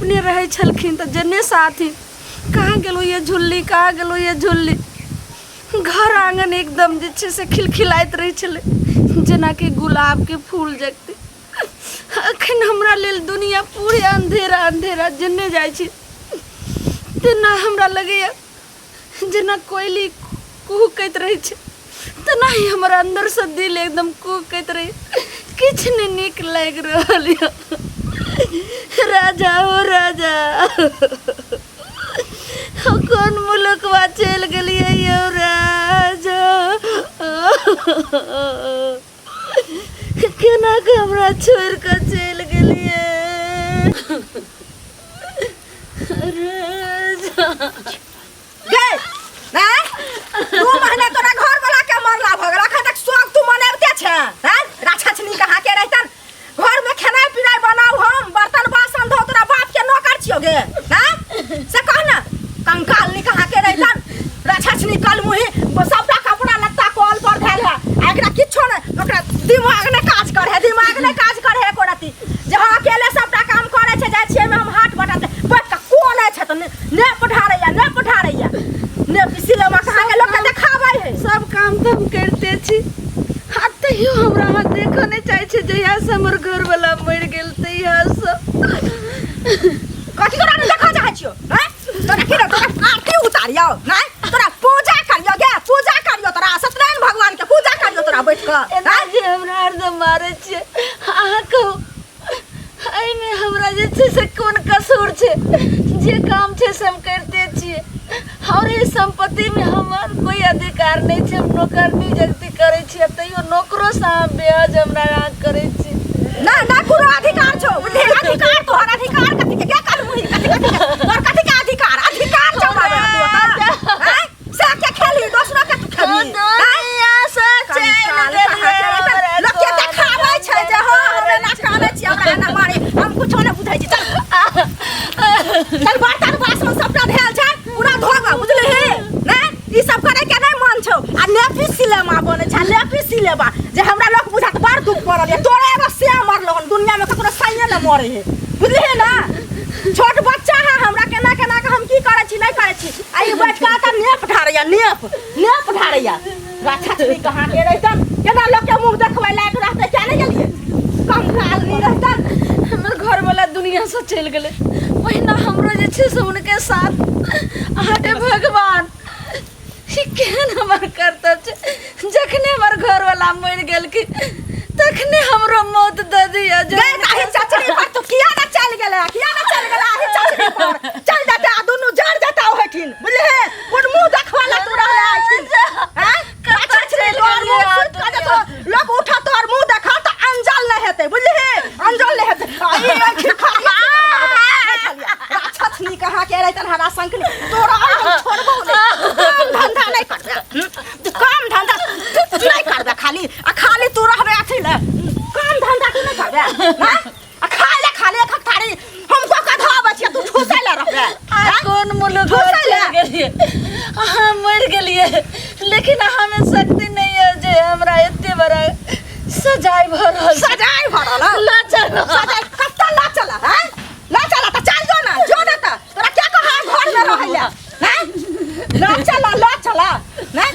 अपने रहे छलखिन तो जन्ने साथी कहाँ गेलो ये झुल्ली, कहाँ गेलो ये झुल्ली। घर आंगन एकदम जे से खिलखिलाइत रही छले जना कि गुलाब के फूल जगते। अखन हमरा लेल दुनिया पूरे अंधेरा अंधेरा जन्ने जाय छी तेना हमरा लगैया जना कोयली कुहकैत रही छे तना ही हमारा अंदर से दिल एकदम कुहकैत रही। किछ नहीं निक लग रहल यो। राजा हो राजा कौन मुल्कवा चल गलिए यो राजा। केना के हमरा छोड़ के चल गलिए राजा। गे ना तू महीना तोरा घर वाला के मरला भगला अखन तक शौक तू मनाबते छ। हैं राक्षसनी कहाँ के रहतन घर में खाना पीना बनाऊ हम बर्तन बासन धो तोरा बाप के नौकर छियो गे। हैं से कह ना कंकाल नी कहाँ के रहतन राक्षसनी कल मुही सबटा कपड़ा लत्ता कॉल पर धैल है एकरा किछो ने ओकरा दिमाग ने काज करे दिमाग ने काज करे एको रती जे हम अकेले सबटा काम करे छे जाय छिए में हम हाथ बटाते बैठ के कोन है छ त ने पठारैया ने पिसिले में कहाँ के लोग के देखाबै है। सब काम तो हम करते छी हाथ तैयो हमरा हाथ देखो नहीं चाहे छे जहिया से हमर घर वाला मर गेल तहिया से कथि तोरा ने देखा चाहे छियो। हैं तोरा की रे तोरा आरती उतारियो नहीं तोरा पूजा करियो गे पूजा करियो तोरा सत्यनारायण भगवान के पूजा करियो तोरा बैठ के। एना जे हमरा हरदम मारे छे अहाँ कहू एहि में हमरा जे छे से कोन कसूर छे जे काम छे से हम करते छिए और इस संपत्ति में हमार कोई अधिकार नहीं छे। हम नौकरनी जगती करे छी तैयो नौकरो से ब्याज हमरा करे छी ना ना कोनो अधिकार छो बुझे अधिकार तोहर अधिकार कथि के क्या कर मुही कथि तोर कथि के अधिकार जमा तू हैं से के खेली दोसरो के तू खेली दुनिया से चल गेलिए लोग के देखाबै छै जे हां हमे ना काने छी हमरा ना मारे हम कुछो नै बुझै छी चल बर्तन बासन सबटा धेल छै पूरा धोबा बुझले हे ना ई सब करे के नै मन छौ आ नेपी सिलेमा बने छै नेपी सिलेबा जे हमरा लोग बुझात बड़ दुख पड़ल है तोरे एगो से मरलहन दुनिया में ककरो सही न मरे है बुझले हे ना छोट बच्चा है हमरा केना केना के हम की करे छी नहीं करे छी आई बैठ के त नेप ढारैया राक्षसनी कहाँ के रहतन केना लोग के मुंह देखबै लायक रहते क्या नहीं गेलिए कम काल नहीं रहतन हमर घर वाला दुनिया से चल गेले वहीना हमरो जे छे से उनके साथ अहाँके भगवान ही केहन हमर कर्तव्य छे जखने हमर घर वाला मर गेल कि तखने हमरो मौत द दिया जे नहीं चचरी पर तू किया ना चल गेला आही चचरी पर चल जाता दोनों जड़ जाता होठिन बुझले कोन मुंह देखवाला तू रहले आखिन हैं चचरी तोर मुंह लोग उठा तोर मुंह देखा त अंजल नहीं हेते बुझले अंजल नहीं हेते आई आखिर खालिया राक्षसनी कहाँ के रहतन हरा संकनी तोरा हम छोड़बो नहीं काम धंधा नहीं करबे काम धंधा नहीं करबे खाली तू रहबे अथी ले काम धंधा तू नहीं करबे हैं आ खाले एक थारी हमको कथा बचिया तू ठूसे ले रहबे कौन मुल्क चल गेलिए अहाँ मर गेलिए लेकिन हमें शक्ति नहीं है जे हमरा एते बड़ा सजाई भरल ला चल सजाई कत्ता ला चला हैं ला चला त चल जो ना त तोरा क्या कहा घर में रहैला हैं ला चला ना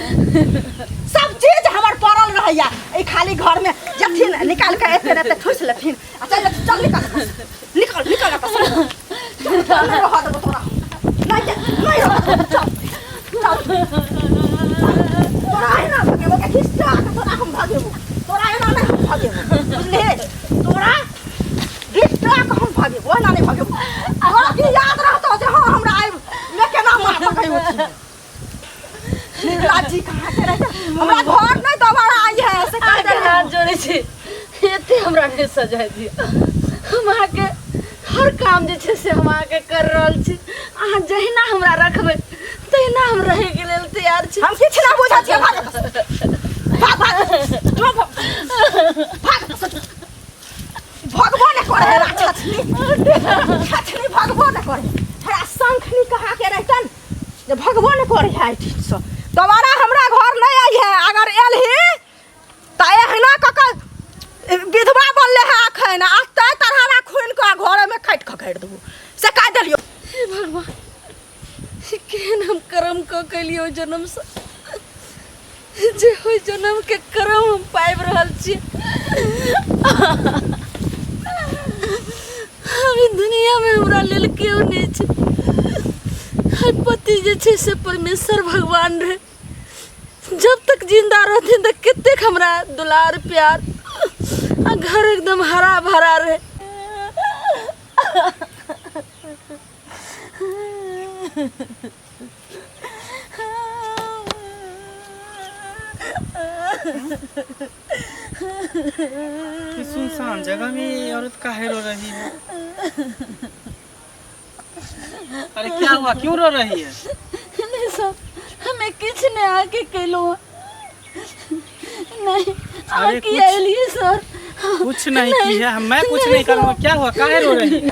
सब चीज हमर पड़ल रहैया ए खाली घर में जथिन निकाल के एते न त ठुस लेथिन आ चल निकल चल रह दे तोरा नहीं चल तोरा है ना भागे के खिस्सा तोरा हम भागेबो तोरा है ना नहीं भागेबो बुझले तोरा खिस्सा हम भागेबो ना नहीं भागेबो तोरा की याद रहतो जे हां हमरा आइ मैं केना मार पकड़ियो निर्लाजी कहाँ के रहते हमरा घर नहीं दोबारा आई है ऐसे कह दे हाथ जोड़े छी एते हमरा ने सजाय दिया हम आके हर काम जे छे से हम आके कर रहल छी अहाँ जहिना हमरा रखबे तहिना हम रहे के लेल तैयार छी हम किछ ना बुझा छी भगवान ने करे राक्षसनी भगवान ने करे हरा शंखनी कहाँ के रहतन जे भगवान ने करे है ठीक से दोबारा हमरा घर नहीं आई है अगर एल ही त एहना कक विधवा बनले है अखन आ तय तरहरा खून के घर में खट खखेड़ देबो से ढुका देलियो। हे भगवान, केहन हम कर्म क कैलियो जन्म से, जे हो जन्म के कर्म हम पाबि रहल छी। अभी दुनिया में हमरा लेल केओ नहीं छै। हर पति जे छै से परमेश्वर भगवान रहे। जब तक जिंदा रहथिन तऽ कतेक हमरा दुलार प्यार आ घर एकदम हरा भरा रहे। कि सुनसान जगह में ये औरत काहे रो रही है? अरे क्या हुआ, क्यों रो रही है? नहीं सर, हमें किछ नहीं आके कैलो नहीं अरे आके आइलिए सर। कुछ नहीं की है, मैं कुछ नहीं करूँगा। क्या हुआ, काहे रो रही है?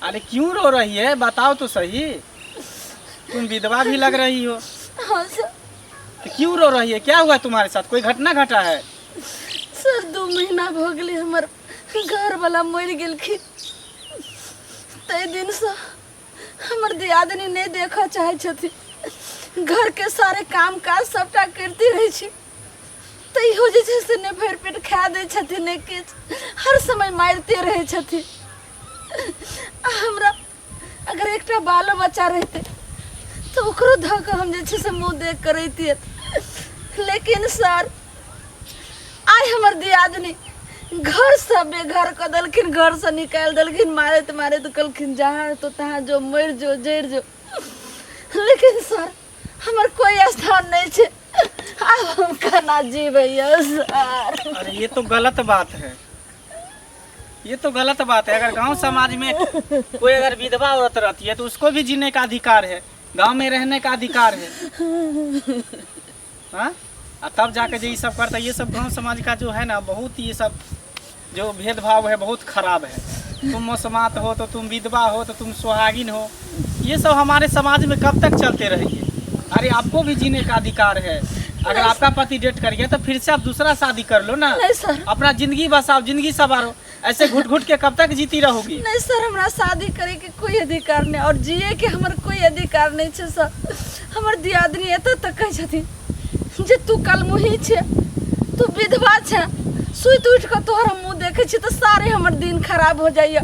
अरे क्यों रो रही है, बताओ तो सही। तुम विधवा भी लग रही हो, हाँ सर। तो क्यों रो रही है? क्या हुआ तुम्हारे साथ, कोई घटना घटा है? सर 2 महीना हो गए हमर घर वाला मर गेलखिन। तै दिन से हमर दियादनी नहीं देखा चाहे छथिन। घर के सारे काम काज सबटा करती रही छी, तैयो जे छै से ने भरि पेट खा दै छथिन, ने किछ हर समय मारते रहे छथिन। हमरा अगर एकटा बाल बच्चा रहते तो ओकरो धऽ कऽ हम जे छै से मुँह देख कर रहितियै। लेकिन सर आइ हमर दियादनी घर से बेघर कऽ देलखिन, घर से निकालि देलखिन। मारैत मारैत कहलखिन जहाँ तो तहाँ जो, मरि जो, जरि जो। लेकिन सर हमर कोई स्थान नहीं छै। अब हम केना जीबैया सर? अरे ये तो गलत बात है, ये तो गलत बात है। अगर गांव समाज में कोई अगर विधवा औरत रहती है तो उसको भी जीने का अधिकार है, गांव में रहने का अधिकार है। हाँ, और तब जाके जो ये सब करता है, ये सब गांव समाज का जो है ना, बहुत ये सब जो भेदभाव है बहुत खराब है। तुम मौसमात हो तो तुम विधवा हो तो तुम सुहागिन हो, ये सब हमारे समाज में कब तक चलते रहेंगे? अरे आपको भी जीने का अधिकार है। अगर आपका पति डेट कर गया तो फिर से आप दूसरा शादी कर लो ना। नहीं सर, अपना जिंदगी बसाओ, जिंदगी सवारो। ऐसे घुट घुट के कब तक जीती रहोगी? नहीं सर, हमरा शादी करे के कोई अधिकार नहीं और जिए के हमर कोई अधिकार नहीं छै सर। हमर दियादनी एतऽ तक कहै छथिन जे तू कलमुही छै, तू विधवा छै, सुति उठ कऽ तोहर मुँह देखे छी तो सारे हमर दिन खराब हो जाइए।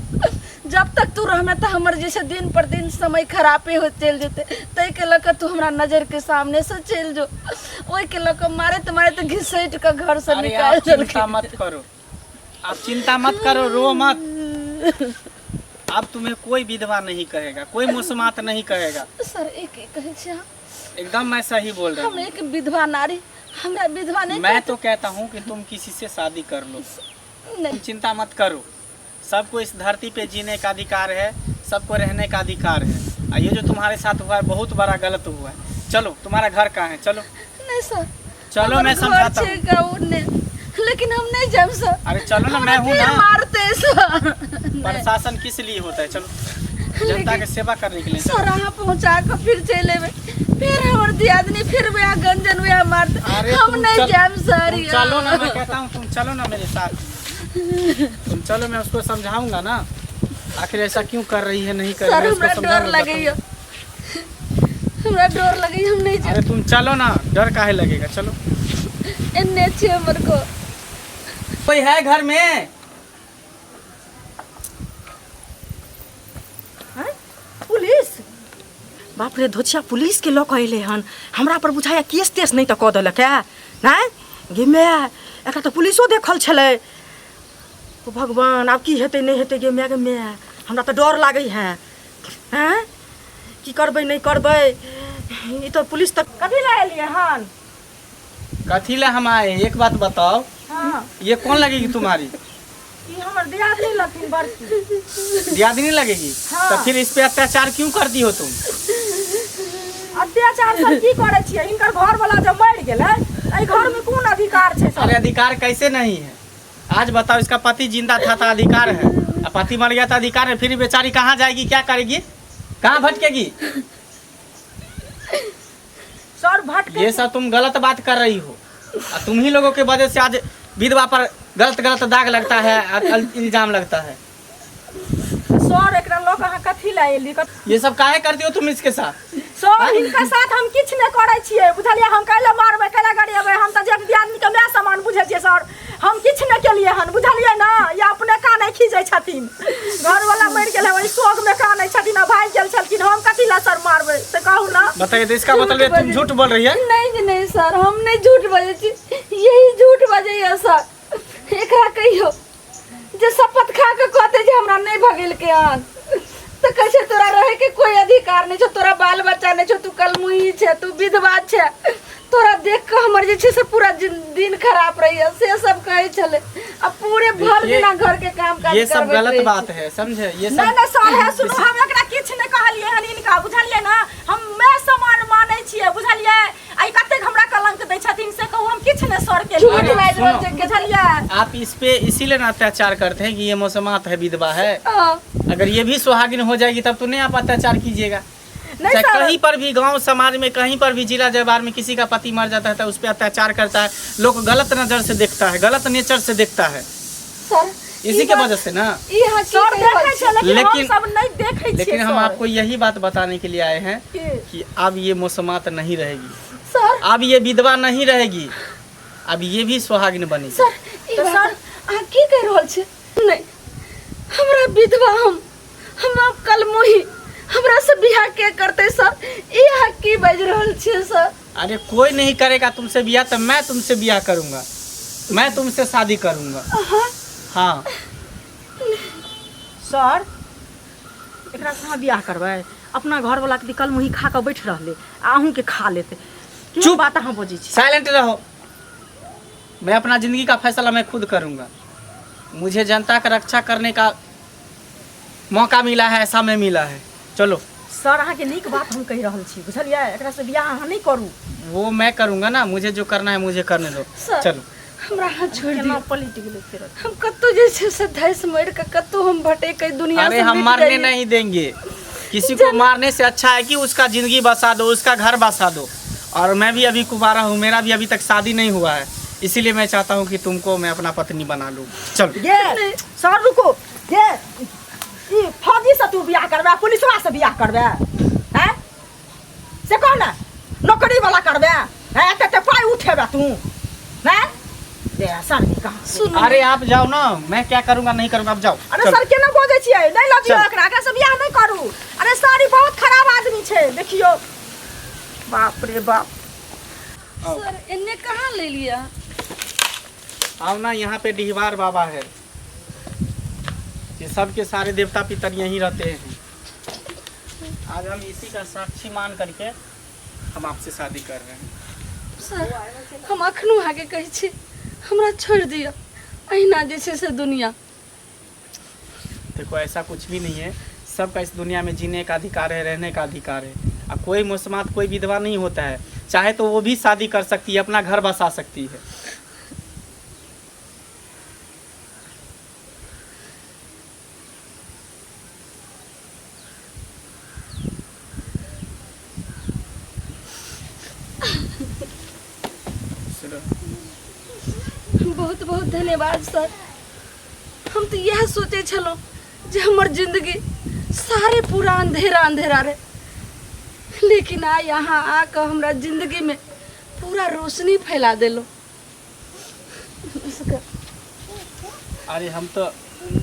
जब तक तू रहमे तो हमर जैसे दिन पर दिन समय खराबे हो चल जेते। तै के लऽ तू हमरा नजर के सामने से चल जो। ओइ के लऽ मारैत मारैत घिसैट के घर से अरे निकाल आप चिंता मत करो, आप चिंता मत करो, रो मत। अब तुम्हें कोई विधवा नहीं कहेगा, कोई मुसमात नहीं कहेगा। सर एक कहै छी अहाँ? एकदम मैं सही बोल रहा हम हूँ। एक विधवा नारी, हमरा विधवा नहीं मैं तो कहता हूँ कि तुम किसी से शादी कर लो, नहीं। तुम चिंता मत करो। सबको इस धरती पे जीने का अधिकार है, सबको रहने का अधिकार है। और ये जो तुम्हारे साथ हुआ है बहुत बड़ा गलत हुआ है। चलो, तुम्हारा घर कहाँ है? चलो नहीं सर, चलो, हमर मैं घर समझाता छै हूँ। गाँव ने, लेकिन हम नहीं जाब सर। अरे चलो ना, मैं हूँ फिर ना। मारते सर। प्रशासन किस लिए होता है? चलो, जनता की सेवा करने के लिए। सर अहाँ पहुँचा कर फिर चले फिर हमर दियादनी फिर वह गंजन वह मारते। अरे हम तुम नहीं जाब सर। तुम चलो ना, मैं कहता हूँ तुम चलो ना मेरे साथ। तुम चलो, मैं उसको समझाऊंगा ना आखिर ऐसा क्यों कर रही है, नहीं कर सर रही है, उसको हमरा डर समझाऊंगा, लगैया, हमरा डर लगैया, हम नहीं जाब। अरे तुम चलो ना, डर काहे लगेगा? चलो। एन्ने छै हमर को। कोई है घर में? हैं? पुलिस? बाप रे धोछिया पुलिस के लोग अइले हन। हमरा पर बुझाया केस तेस नहीं तो कह देलक है ना। गे माय, एकरा तो पुलिसो देखल छलै। ओ भगवान, आब की हेतै नहीं हेतै? गे माय गे माय, हमरा तो डर लागै है। हैं? की करबै नहीं करबै? ई तो पुलिस तक कथी ला एलियै हन? कथी ला हम आए? एक बात बताओ, हाँ, ये कौन लगेगी तुम्हारी? ई हमर दियादनी लखिन बड़की। दियादनी लगेगी? हाँ। तो फिर इस पे अत्याचार क्यों करती हो तुम? अत्याचार सब की करे छियै? इनकर घर वाला जब मर गेलै, एहि घर में कोन अधिकार छै सब? अरे अधिकार कैसे नहीं है? आज बताओ, इसका पति जिंदा था तो अधिकार है, और पति मर गया तो अधिकार है। फिर बेचारी कहाँ जाएगी, क्या करेगी, कहाँ भटकेगी? सर भटके। ये सब तुम गलत बात कर रही हो, और तुम ही लोगों के वजह से आज विधवा पर गलत गलत दाग लगता है, इल्जाम लगता है। सर एकरा लोग अहाँ कथी ला एली ये सब काहे करती हो तुम इसके साथ? सर इनका साथ हम किछ नहीं करै छियै बुझलिए हम काहे मारबै काहे गाड़ी अबै हम त जे आदमी के मैं सामान बुझै छियै सर हम किछ नहीं केलिए हन बुझलिए ना या अपने का नहीं खीजै छथिन घर वाला मर गेल है शोक में का नहीं छथिन आ भाई गेल छलखिन हम कथी ला सर मारबै से कहू ना बताइए तो इसका मतलब है तुम झूठ बोल रही है? नहीं सर हम नहीं झूठ बजे छी यही झूठ बजे है सर एकरा कहियो जे शपथ खा के कहते जे हमरा नहीं भगेल के आन तो कैसे तोरा रहे के कोई अधिकार नहीं छो तोरा बाल बच्चा नहीं छो तू कलमुही छे तू विधवा छे तोरा देख के हमर जे छे से पूरा दिन खराब रही है से सब कहे चले अब पूरे भर दिना घर के काम काज ये सब गलत बात है समझे ये सब नहीं सर है सुनो हम एकरा किछ नहीं कहलिए हन इनका बुझलिए ना हम मैं समान मानै छियै बुझलिए आई कते हमरा कलंक दै छथिन से कहू हम किछ नहीं सर के झूठ बात रोज बुझलिए आप इस पे इसीलिए ना अत्याचार करते हैं कि ये मौसमात है विधवा है। अगर ये भी सुहागिन हो जाएगी तब तो नहीं आप अत्याचार कीजिएगा। चाहे कहीं पर भी गांव समाज में कहीं पर भी जिला जवार में किसी का पति मर जाता है तो उस पर अत्याचार करता है लोग गलत नजर से देखता है गलत नेचर से देखता है सर इसी के वजह से ना सर देखे छे लेकिन सब नहीं देखे छे लेकिन हम आपको यही बात बताने के लिए आए हैं कि अब ये मौसमात नहीं रहेगी सर अब ये विधवा नहीं रहेगी अब ये भी सुहागिन बनेगी। सर तो सर आ की कह रहल छे नहीं हमरा विधवा हम कलमुही हमरा से बियाह के करते सर यह की बज रहल छे सर? अरे कोई नहीं करेगा तुमसे बियाह तो मैं तुमसे बियाह करूंगा मैं तुमसे शादी करूंगा। हाँ सर एकरा से बियाह करबै अपना घर वाला के कल मुही खा के बैठ रहले आहू के खा लेते चुप बात अहाँ बोझी छी साइलेंट रहो। मैं अपना जिंदगी का फैसला मैं खुद करूंगा। मुझे जनता का रक्षा करने का मौका मिला है समय मिला है। चलो सर अहाँ के नीक बात हम कह रहल छी बुझलिए एकरा से बियाह अहाँ नहीं करू वो मैं करूंगा ना मुझे जो करना है मुझे करने दो। चलो हमरा हाथ छोड़ दियो पॉलिटिकल हम कत्तो जे छे से धैस मर के कत्तो हम भटे के दुनिया अरे से हम मारने नहीं देंगे किसी को मारने से अच्छा है कि उसका जिंदगी बसा दो उसका घर बसा दो। और मैं भी अभी कुंवारा हूँ मेरा भी अभी तक शादी नहीं हुआ है इसीलिए मैं चाहता हूँ कि तुमको मैं अपना पत्नी बना लूँ। चलो ये सर रुको ये फौजी से तू बियाह करबे पुलिसवा से बियाह करबे हैं से कौन ना नौकरी वाला करबे हैं ते पाई उठेबे तू हैं दे सर कहां अरे आप जाओ ना मैं क्या करूँगा नहीं करूँगा आप जाओ। अरे सर केना बोझे छियै नहीं लजियो एकरा के से बियाह नहीं करू। अरे सर बहुत खराब आदमी छे देखियो बाप रे बाप। सर इन्ने कहां ले लिया? आओ ना यहाँ पे डिहवार बाबा है ये सबके सारे देवता पितर यहीं रहते हैं। आज हम इसी का साक्षी मान करके हम आपसे शादी कर रहे हैं। सर हम अखनो आगे कहे छी हमरा छोड़ दिया अहिना जे छे से दुनिया। देखो ऐसा कुछ भी नहीं है सबका इस दुनिया में जीने का अधिकार है रहने का अधिकार है। अब कोई मुसलमान कोई विधवा नहीं होता है चाहे तो वो भी शादी कर सकती है अपना घर बसा सकती है। बहुत बहुत धन्यवाद सर। हम तो यह सोचे छलो जे हमर जिंदगी सारे पूरा अंधेरा अंधेरा रहे लेकिन आ यहाँ आकर हमरा जिंदगी में पूरा रोशनी फैला देलो। अरे हम तो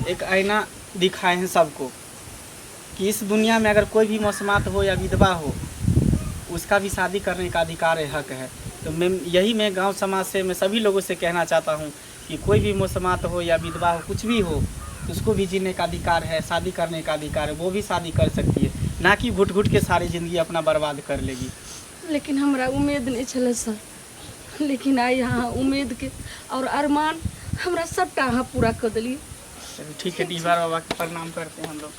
एक आईना दिखाए हैं सबको कि इस दुनिया में अगर कोई भी मौसमात हो या विधवा हो उसका भी शादी करने का अधिकार है हक है। तो मैं गांव समाज से मैं सभी लोगों से कहना चाहता हूं कि कोई भी मौसमात हो या विधवा हो कुछ भी हो उसको भी जीने का अधिकार है शादी करने का अधिकार है वो भी शादी कर सकती है ना कि घुट घुट के सारी ज़िंदगी अपना बर्बाद कर लेगी। लेकिन हमरा उम्मीद नहीं चले सर लेकिन आई यहाँ उम्मीद के और अरमान हमरा सबटा अहाँ पूरा कर दिलिए। चलो ठीक है डिहवार बाबा के प्रणाम करते हैं हम लोग।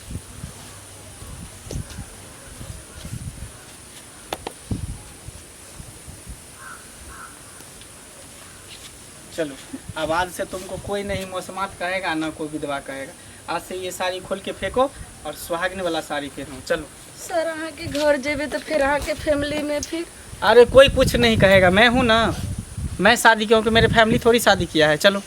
चलो अब आज से तुमको कोई नहीं मौसमात कहेगा ना कोई विधवा कहेगा। आज से ये साड़ी खोल के फेंको और सुहागिन वाला साड़ी पहनो। चलो सर अहाँ के घर जेबे तो फिर अहाँ के फैमिली में फिर अरे कोई कुछ नहीं कहेगा मैं हूँ ना मैं शादी क्योंकि मेरे फैमिली थोड़ी शादी किया है। चलो